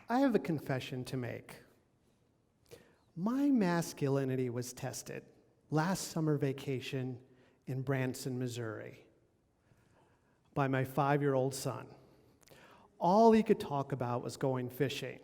I have a confession to make. My masculinity was tested last summer vacation in Branson, Missouri, by my 5-year-old son. All he could talk about was going fishing.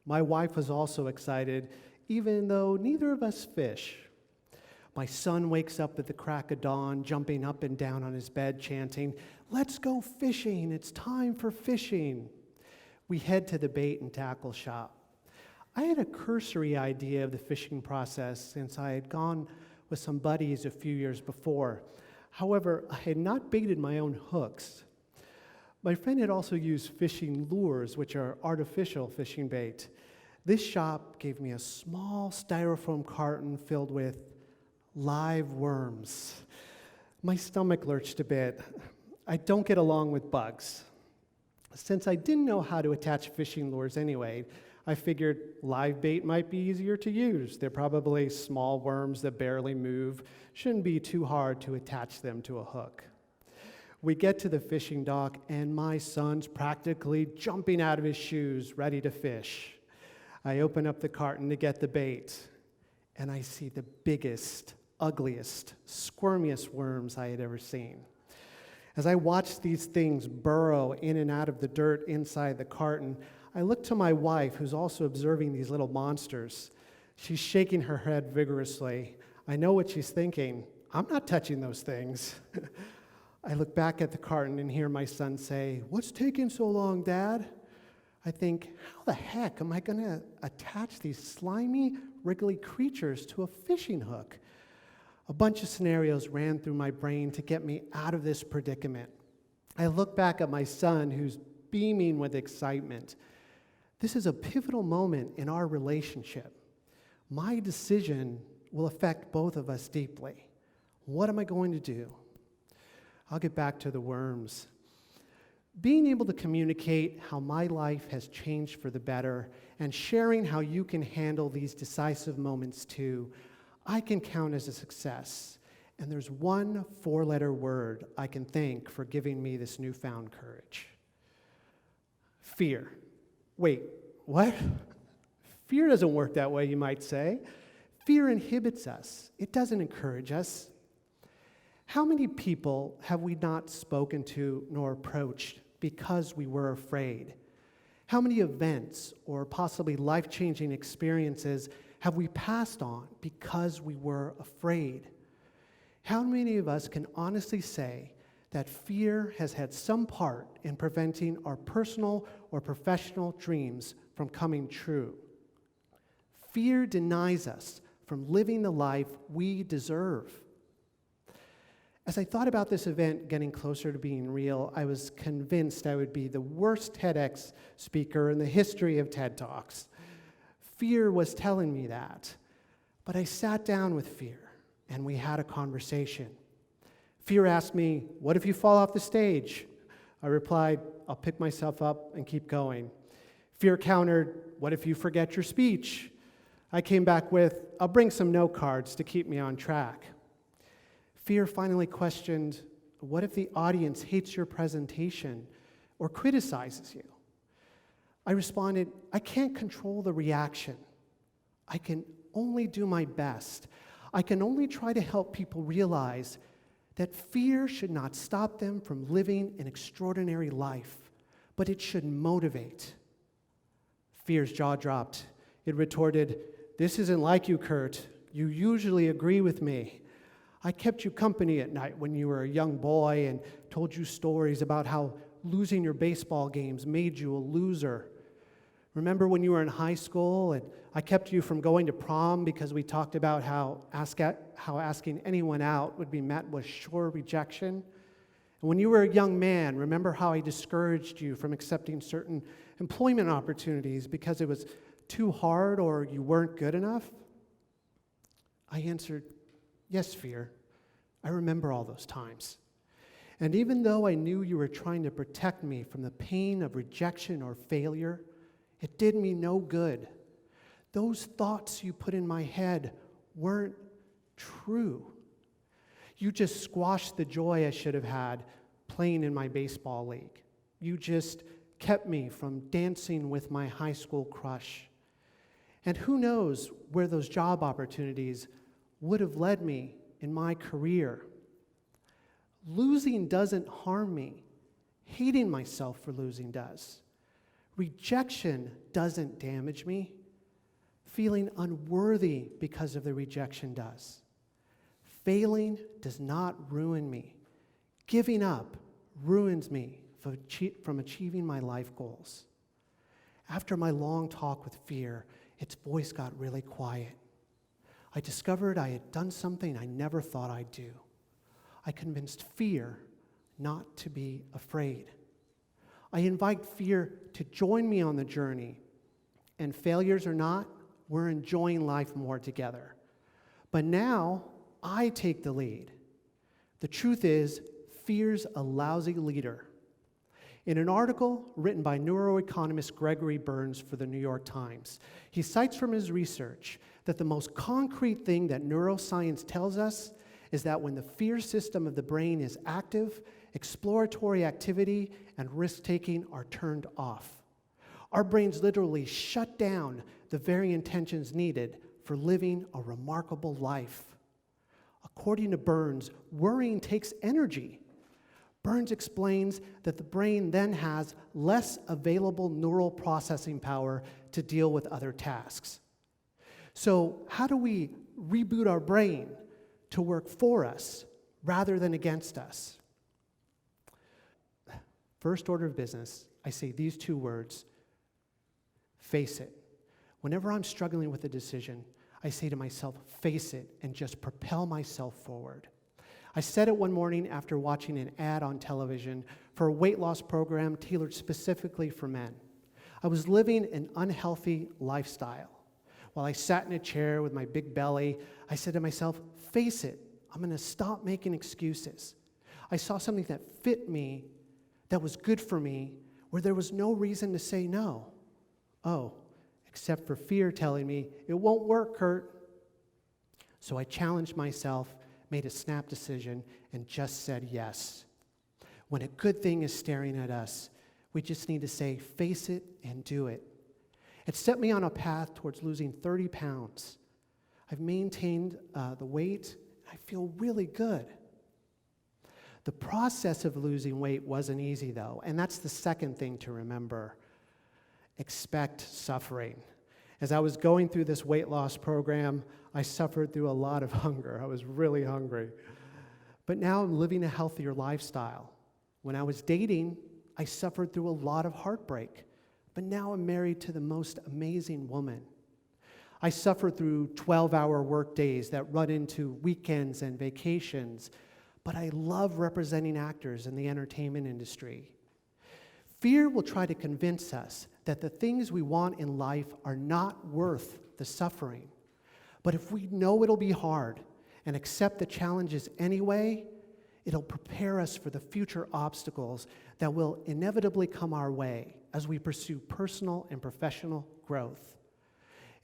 My wife was also excited, even though neither of us fish. My son wakes up at the crack of dawn, jumping up and down on his bed, chanting, "Let's go fishing, it's time for fishing." We head to the bait and tackle shop. I had a cursory idea of the fishing process since I had gone with some buddies a few years before. However, I had not baited my own hooks. My friend had also used fishing lures, which are artificial fishing bait. This shop gave me a small styrofoam carton filled with live worms. My stomach lurched a bit. I don't get along with bugs. Since I didn't know how to attach fishing lures anyway, I figured live bait might be easier to use. They're probably small worms that barely move. Shouldn't be too hard to attach them to a hook. We get to the fishing dock, and my son's practically jumping out of his shoes, ready to fish. I open up the carton to get the bait, and I see the biggest, ugliest, squirmiest worms I had ever seen. As I watch these things burrow in and out of the dirt inside the carton, I look to my wife, who's also observing these little monsters. She's shaking her head vigorously. I know what she's thinking. I'm not touching those things. I look back at the carton and hear my son say, "What's taking so long, Dad?" I think, how the heck am I going to attach these slimy, wriggly creatures to a fishing hook? A bunch of scenarios ran through my brain to get me out of this predicament. I look back at my son, who's beaming with excitement. This is a pivotal moment in our relationship. My decision will affect both of us deeply. What am I going to do? I'll get back to the worms. Being able to communicate how my life has changed for the better and sharing how you can handle these decisive moments too, I can count as a success. And there's one 4-letter word I can thank for giving me this newfound courage. Fear. Wait, what? Fear doesn't work that way, you might say. Fear inhibits us. It doesn't encourage us. How many people have we not spoken to nor approached because we were afraid? How many events or possibly life-changing experiences have we passed on because we were afraid? How many of us can honestly say that fear has had some part in preventing our personal or professional dreams from coming true? Fear denies us from living the life we deserve. As I thought about this event getting closer to being real, I was convinced I would be the worst TEDx speaker in the history of TED Talks. Fear was telling me that. But I sat down with fear, and we had a conversation. Fear asked me, "What if you fall off the stage?" I replied, "I'll pick myself up and keep going." Fear countered, "What if you forget your speech?" I came back with, "I'll bring some note cards to keep me on track." Fear finally questioned, "What if the audience hates your presentation or criticizes you?" I responded, "I can't control the reaction. I can only do my best. I can only try to help people realize that fear should not stop them from living an extraordinary life, but it should motivate." Fear's jaw dropped. It retorted, "This isn't like you, Kurt. You usually agree with me. I kept you company at night when you were a young boy and told you stories about how losing your baseball games made you a loser. Remember when you were in high school and I kept you from going to prom because we talked about how asking anyone out would be met with sure rejection? And when you were a young man, remember how I discouraged you from accepting certain employment opportunities because it was too hard or you weren't good enough?" I answered, "Yes, Fear. I remember all those times. And even though I knew you were trying to protect me from the pain of rejection or failure, it did me no good. Those thoughts you put in my head weren't true. You just squashed the joy I should have had playing in my baseball league. You just kept me from dancing with my high school crush. And who knows where those job opportunities would have led me in my career. Losing doesn't harm me. Hating myself for losing does. Rejection doesn't damage me. Feeling unworthy because of the rejection does. Failing does not ruin me. Giving up ruins me from achieving my life goals. After my long talk with fear, its voice got really quiet. I discovered I had done something I never thought I'd do. I convinced fear not to be afraid. I invite fear to join me on the journey, and failures or not, we're enjoying life more together. But now, I take the lead. The truth is, fear's a lousy leader. In an article written by neuroeconomist Gregory Burns for the New York Times, he cites from his research that the most concrete thing that neuroscience tells us is that when the fear system of the brain is active, exploratory activity and risk-taking are turned off. Our brains literally shut down the very intentions needed for living a remarkable life. According to Burns, worrying takes energy. Burns explains that the brain then has less available neural processing power to deal with other tasks. So how do we reboot our brain to work for us rather than against us? First order of business, I say these two words: face it. Whenever I'm struggling with a decision, I say to myself, face it, and just propel myself forward. I said it one morning after watching an ad on television for a weight loss program tailored specifically for men. I was living an unhealthy lifestyle. While I sat in a chair with my big belly, I said to myself, face it, I'm going to stop making excuses. I saw something that fit me, that was good for me, where there was no reason to say no. Oh, except for fear telling me, it won't work, Kurt. So I challenged myself, made a snap decision, and just said yes. When a good thing is staring at us, we just need to say, face it and do it. It set me on a path towards losing 30 pounds. I've maintained the weight. I feel really good. The process of losing weight wasn't easy, though, and that's the second thing to remember. Expect suffering. As I was going through this weight loss program, I suffered through a lot of hunger. I was really hungry. But now I'm living a healthier lifestyle. When I was dating, I suffered through a lot of heartbreak. But now I'm married to the most amazing woman. I suffered through 12-hour work days that run into weekends and vacations. But I love representing actors in the entertainment industry. Fear will try to convince us that the things we want in life are not worth the suffering. But if we know it'll be hard and accept the challenges anyway, it'll prepare us for the future obstacles that will inevitably come our way as we pursue personal and professional growth.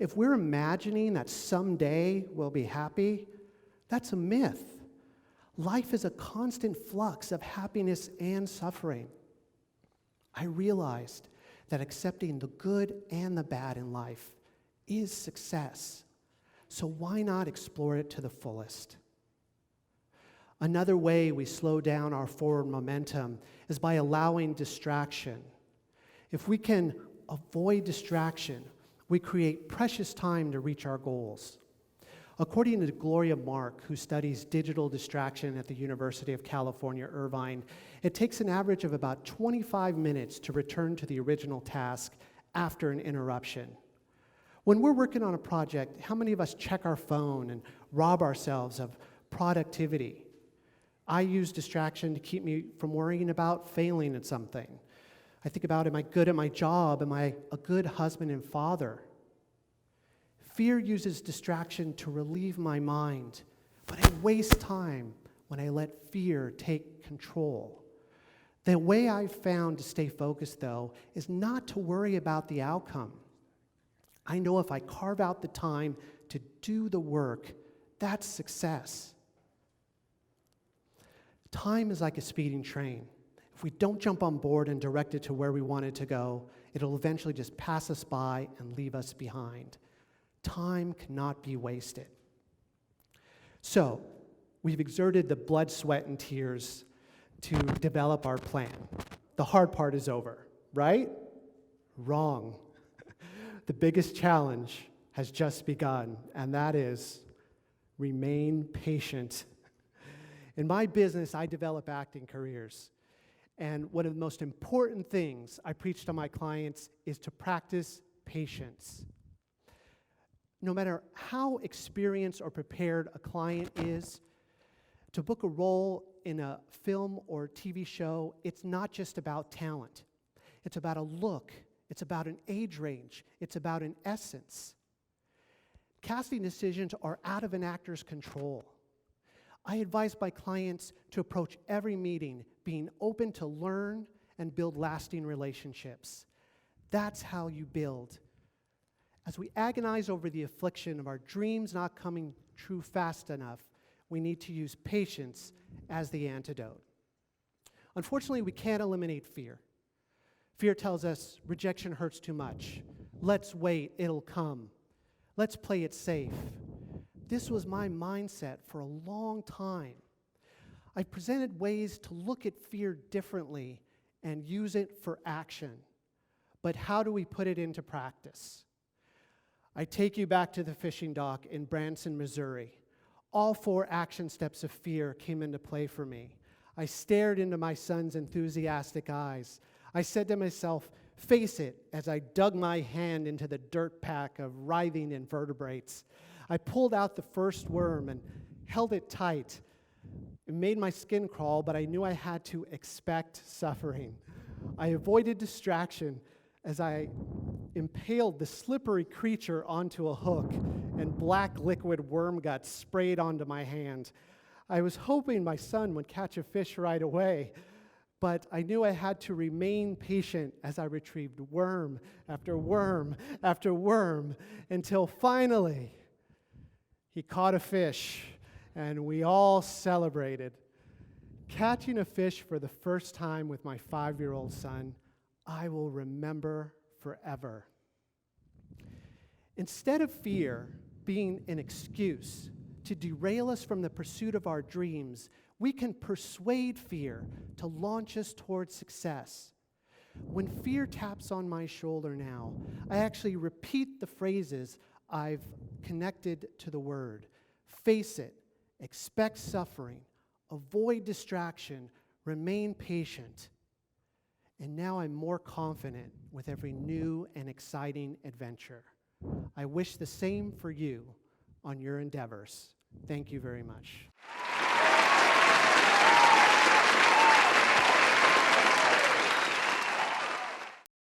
If we're imagining that someday we'll be happy, that's a myth. Life is a constant flux of happiness and suffering. I realized that accepting the good and the bad in life is success. So why not explore it to the fullest? Another way we slow down our forward momentum is by allowing distraction. If we can avoid distraction, we create precious time to reach our goals. According to Gloria Mark, who studies digital distraction at the University of California, Irvine, it takes an average of about 25 minutes to return to the original task after an interruption. When we're working on a project, how many of us check our phone and rob ourselves of productivity? I use distraction to keep me from worrying about failing at something. I think about, am I good at my job? Am I a good husband and father? Fear uses distraction to relieve my mind, but I waste time when I let fear take control. The way I've found to stay focused, though, is not to worry about the outcome. I know if I carve out the time to do the work, that's success. Time is like a speeding train. If we don't jump on board and direct it to where we want it to go, it'll eventually just pass us by and leave us behind. Time cannot be wasted. So, we've exerted the blood, sweat, and tears to develop our plan. The hard part is over, right? Wrong. The biggest challenge has just begun, and that is remain patient. In my business, I develop acting careers. And one of the most important things I preach to my clients is to practice patience. No matter how experienced or prepared a client is, to book a role in a film or TV show, it's not just about talent. It's about a look. It's about an age range. It's about an essence. Casting decisions are out of an actor's control. I advise my clients to approach every meeting being open to learn and build lasting relationships. That's how you build. As we agonize over the affliction of our dreams not coming true fast enough, we need to use patience as the antidote. Unfortunately, we can't eliminate fear. Fear tells us rejection hurts too much. Let's wait, it'll come. Let's play it safe. This was my mindset for a long time. I've presented ways to look at fear differently and use it for action. But how do we put it into practice? I take you back to the fishing dock in Branson, Missouri. All 4 action steps of fear came into play for me. I stared into my son's enthusiastic eyes. I said to myself, face it, as I dug my hand into the dirt pack of writhing invertebrates. I pulled out the first worm and held it tight. It made my skin crawl, but I knew I had to expect suffering. I avoided distraction as I impaled the slippery creature onto a hook, and black liquid worm got sprayed onto my hand. I was hoping my son would catch a fish right away, but I knew I had to remain patient as I retrieved worm after worm after worm, until finally he caught a fish, and we all celebrated. Catching a fish for the first time with my 5-year-old son, I will remember forever. Instead of fear being an excuse to derail us from the pursuit of our dreams, we can persuade fear to launch us towards success. When fear taps on my shoulder now, I actually repeat the phrases I've connected to the word. Face it, expect suffering, avoid distraction, remain patient. And now I'm more confident with every new and exciting adventure. I wish the same for you on your endeavors. Thank you very much.